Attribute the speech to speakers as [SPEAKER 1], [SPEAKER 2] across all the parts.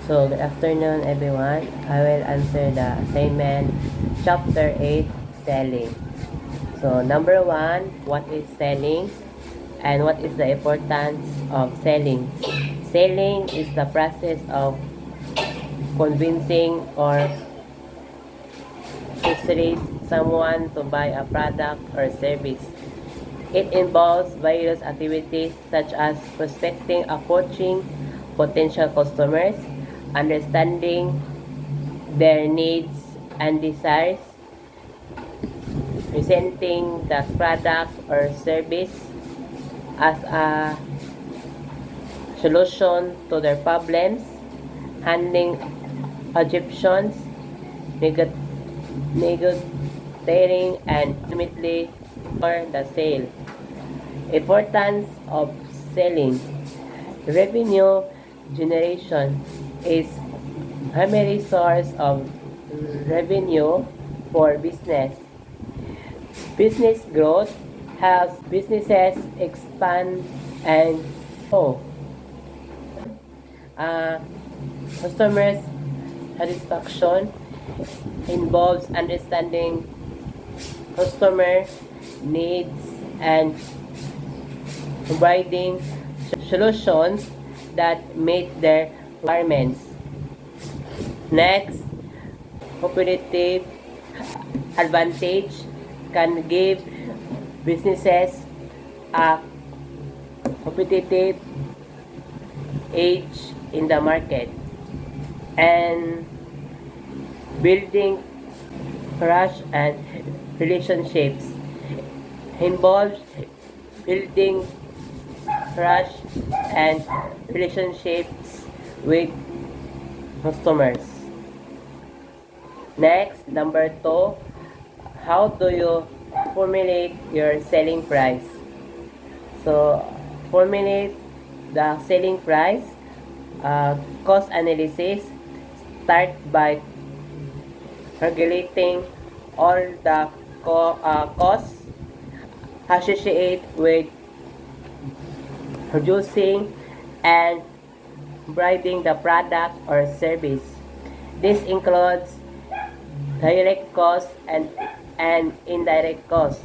[SPEAKER 1] So, good afternoon everyone. I will answer the assignment chapter 8, selling. So, number 1, what is selling and what is the importance of selling? Selling is the process of convincing or persuading someone to buy a product or service. It involves various activities such as prospecting, approaching potential customers, understanding their needs and desires, presenting the product or service as a solution to their problems, handling objections, negotiating, and ultimately for the sale. Importance of selling. Revenue generation is primary source of revenue for business. Business growth helps businesses expand and grow. Uh, Customers satisfaction involves understanding customer needs and providing solutions that meet their requirements. Next, competitive advantage can give businesses a competitive edge in the market, and building trust and relationships involves building trust and relationships with customers. Next, number 2, how do you formulate your selling price? So, formulate the selling price. Cost analysis. Start by calculating all the costs associated with producing and providing the product or service. This includes direct costs and indirect costs.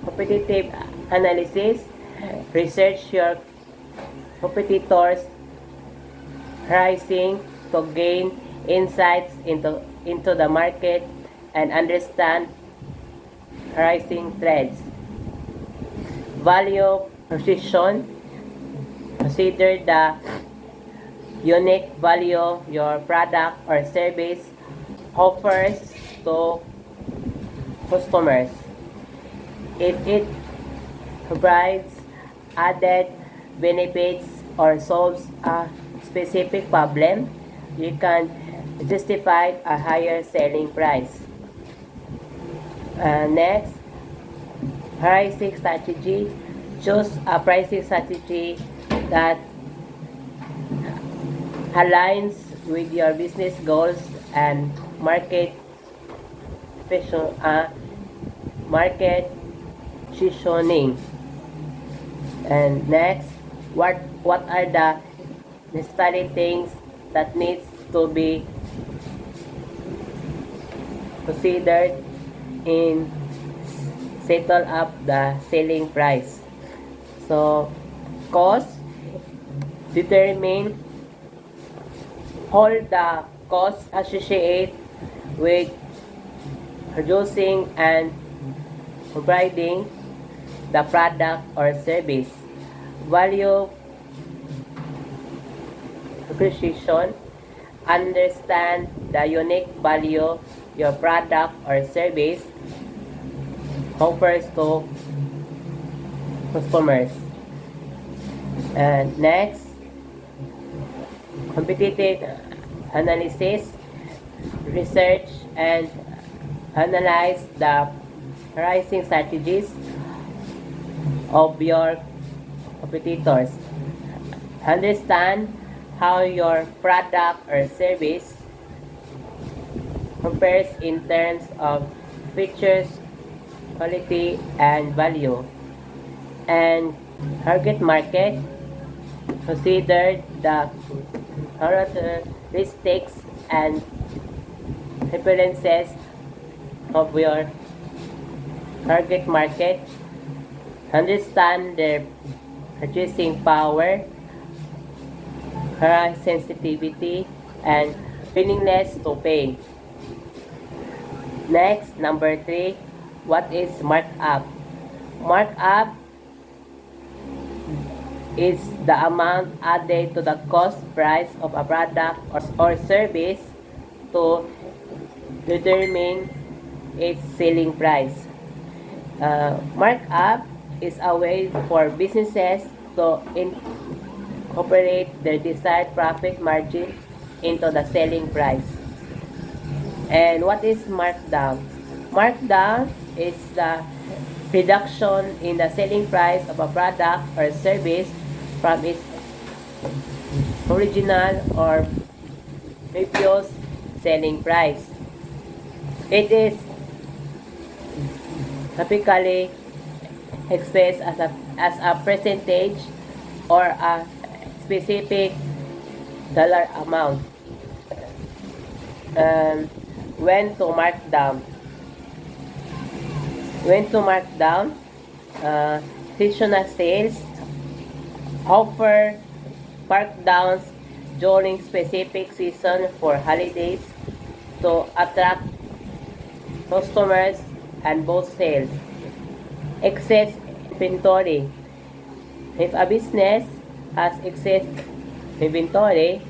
[SPEAKER 1] Competitive analysis. Research your competitors' pricing to gain insights into the market and understand pricing trends. Value precision. Consider the unique value your product or service offers to customers. If it provides added benefits or solves a specific problem, you can justify a higher selling price. Next, pricing strategy. Choose a pricing strategy that aligns with your business goals and market positioning. And next, what are the necessary things that needs to be considered in settle up the selling price? So, cost. Determine all the costs associated with producing and providing the product or service. Value precision. Understand the unique value your product or service offers to customers. And next, competitive analysis. Research and analyze the pricing strategies of your competitors. Understand how your product or service compares in terms of features, quality, and value. And target market. Consider the characteristics and preferences of your target market, understand their purchasing power, price sensitivity, and willingness to pay. Next, number 3, what is markup? Markup is the amount added to the cost price of a product or service to determine its selling price. Markup is a way for businesses to incorporate their desired profit margin into the selling price. And what is markdown? Markdown is the reduction in the selling price of a product or service from its original or previous selling price. It is typically expressed as a percentage or a specific dollar amount. When to mark down? When to mark down? Seasonal sales offer markdowns during specific season for holidays to attract customers and boost sales. Excess inventory. If a business has excess inventory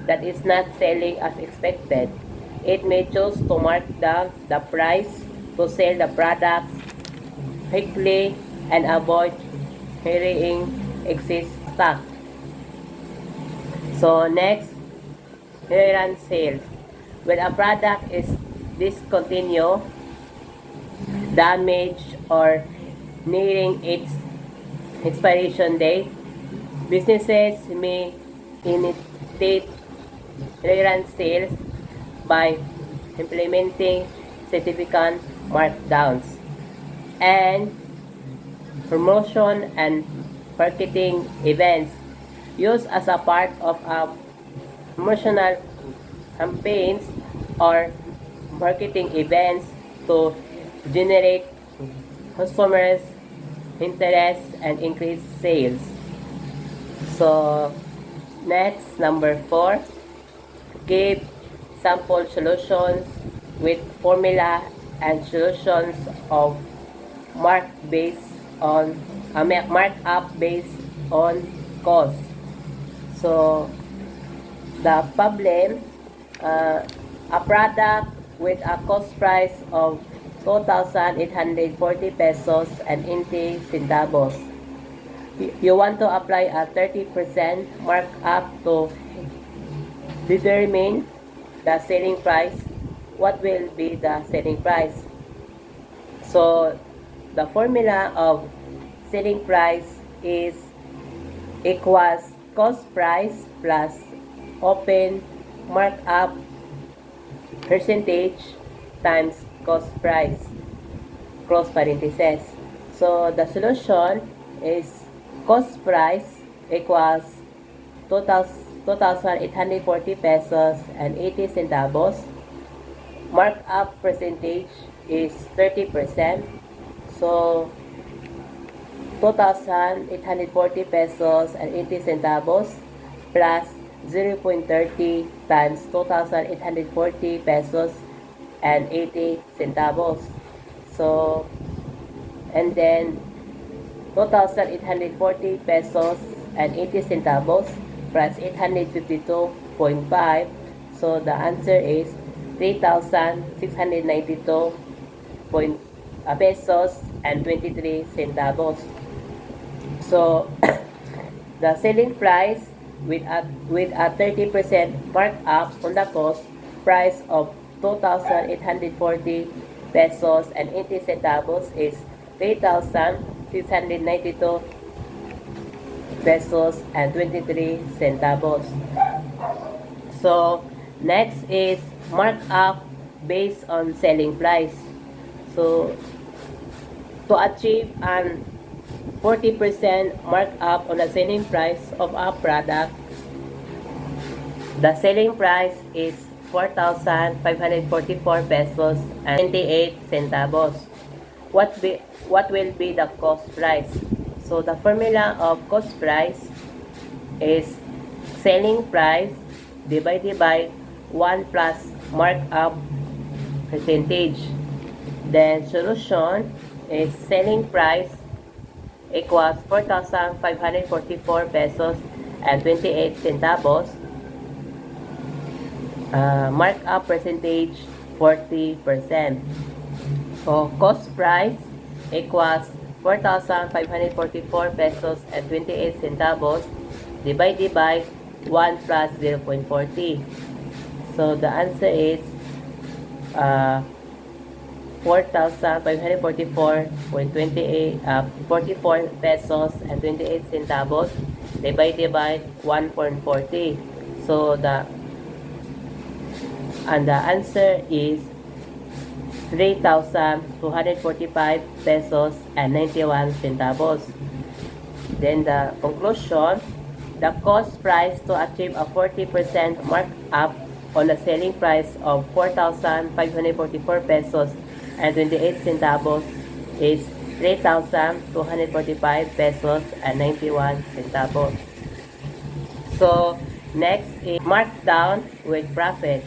[SPEAKER 1] that is not selling as expected, it may choose to mark down the price to sell the products quickly and avoid carrying excess stock. So next, clearance sales. When a product is discontinued, damaged, or nearing its expiration date, businesses may initiate clearance sales by implementing significant markdowns and promotion and marketing events used as a part of a promotional campaigns or marketing events to generate customers' interest and increase sales. So, next, number 4, give sample solutions with formula and solutions of markup based on cost. So, the problem, a product with a cost price of 2,840 pesos and 80 centavos. You want to apply a 30% markup to determine the selling price. What will be the selling price? So, the formula of selling price is equals cost price plus open markup percentage times cost price, close parentheses. So, the solution is cost price equals 2,840 pesos and 80 centavos. Markup percentage is 30%. So, 2,840 pesos and 80 centavos plus 0.30 times 2,840 pesos and 80 centavos. So, and then 2,840 pesos and 80 centavos plus 852.5. So, the answer is 3,692 pesos and 23 centavos. So, the selling price with a 30% markup on the cost price of 2,840 pesos and 80 centavos is 3,692 pesos and 23 centavos. So, next is markup based on selling price. So, to achieve an 40% markup on the selling price of a product, The selling price is 4,544 pesos and 28 centavos. What will be the cost price? So the formula of cost price is selling price divided by 1 plus markup percentage. Then solution is selling price equals 4,544 pesos and 28 centavos. Markup percentage 40%. So cost price equals 4,544 pesos and 28 centavos divided by 1 plus 0.40. So the answer is 4,544.28 pesos and 28 centavos divided by 1.40. So the answer is 3,245 pesos and 91 centavos. Then the conclusion, the cost price to achieve a 40% markup on the selling price of 4,544 pesos and 28 centavos is 3,245 pesos and 91 centavos. So next is markdown with profit.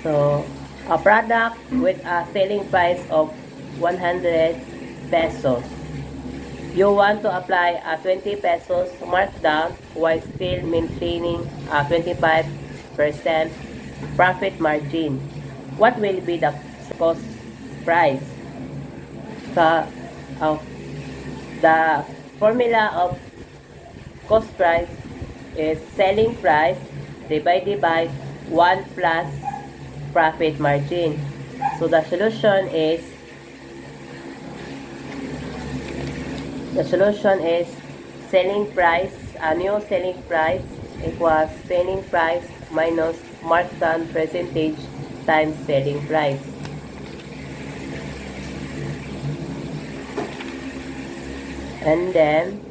[SPEAKER 1] So a product with a selling price of 100 pesos. You want to apply a 20 pesos markdown while still maintaining a 25% profit margin. What will be the cost price? So, the formula of cost price is selling price divided by 1 plus profit margin. So the solution is selling price, a new selling price equals selling price minus markdown percentage times selling price. And then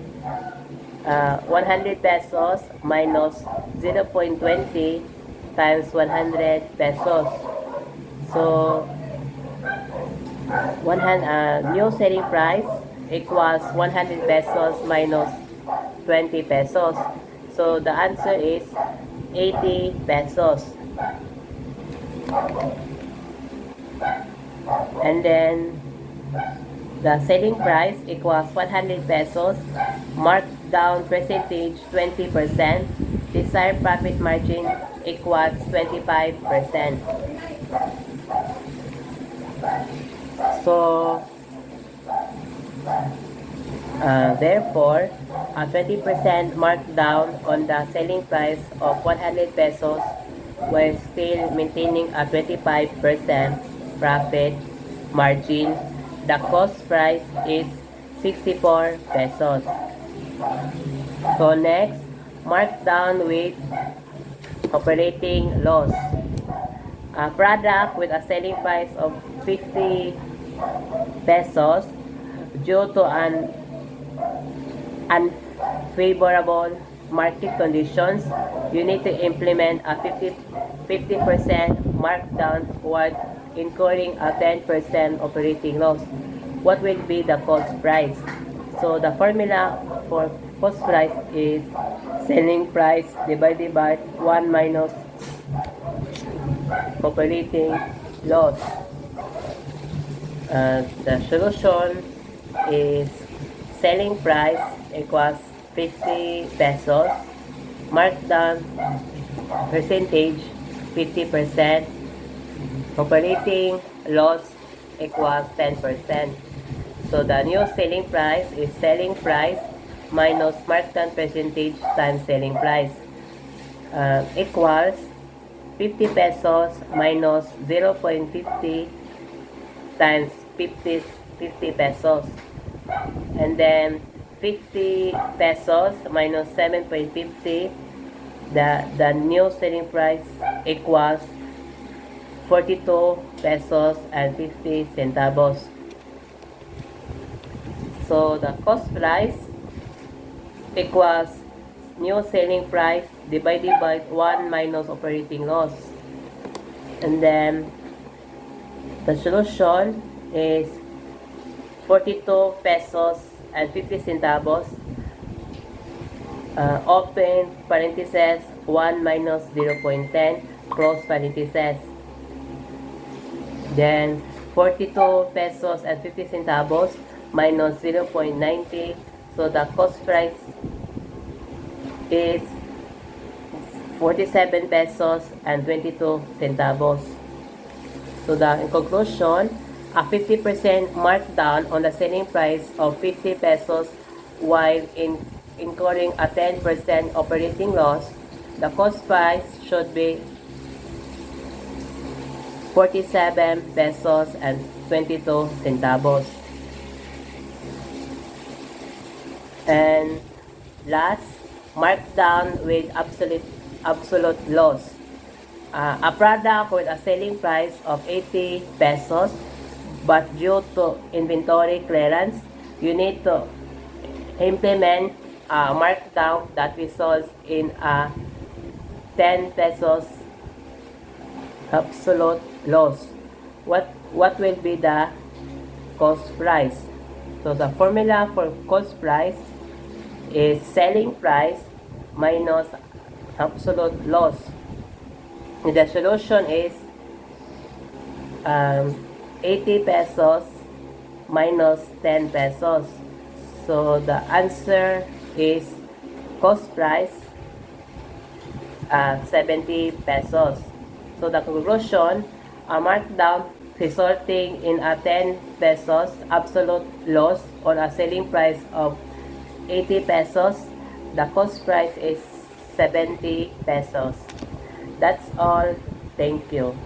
[SPEAKER 1] 100 pesos minus 0.20 times 100 pesos. So new selling price equals 100 pesos minus 20 pesos. So the answer is 80 pesos. And then the selling price equals 100 pesos, markdown percentage 20%, desired profit margin equals 25%. So therefore, a 20% markdown on the selling price of 100 pesos while still maintaining a 25% profit margin. The cost price is 64 pesos. So next, markdown with operating loss. A product with a selling price of 50 pesos due to an unfavorable market conditions, you need to implement a 50% markdown toward incurring a 10% operating loss. What will be the cost price? So the formula for cost price is selling price divided by 1 minus operating loss. The solution is selling price equals 50 pesos, markdown percentage 50%, operating loss equals 10%. So the new selling price is selling price minus markdown percentage times selling price equals 50 pesos minus 0.50 times 50 pesos. And then 50 pesos minus 7.50, the new selling price equals 42 pesos and 50 centavos. So the cost price equals new selling price divided by 1 minus operating loss. And then the solution is 42 pesos and 50 centavos. Open parenthesis 1 minus 0.10 close parenthesis. Then 42 pesos and 50 centavos minus 0.90. So the cost price is 47 pesos and 22 centavos. So in conclusion, a 50% markdown on the selling price of 50 pesos while incurring a 10% operating loss, the cost price should be 47 pesos and 22 centavos. And last, markdown with absolute loss. A product with a selling price of 80 pesos, but due to inventory clearance, you need to implement a markdown that results in a 10 pesos absolute loss. What will be the cost price? So the formula for cost price is selling price minus absolute loss. The solution is 80 pesos minus 10 pesos. So the answer is cost price 70 pesos. So the conclusion, a markdown resulting in a 10 pesos absolute loss on a selling price of 80 pesos. The cost price is 70 pesos. That's all. Thank you.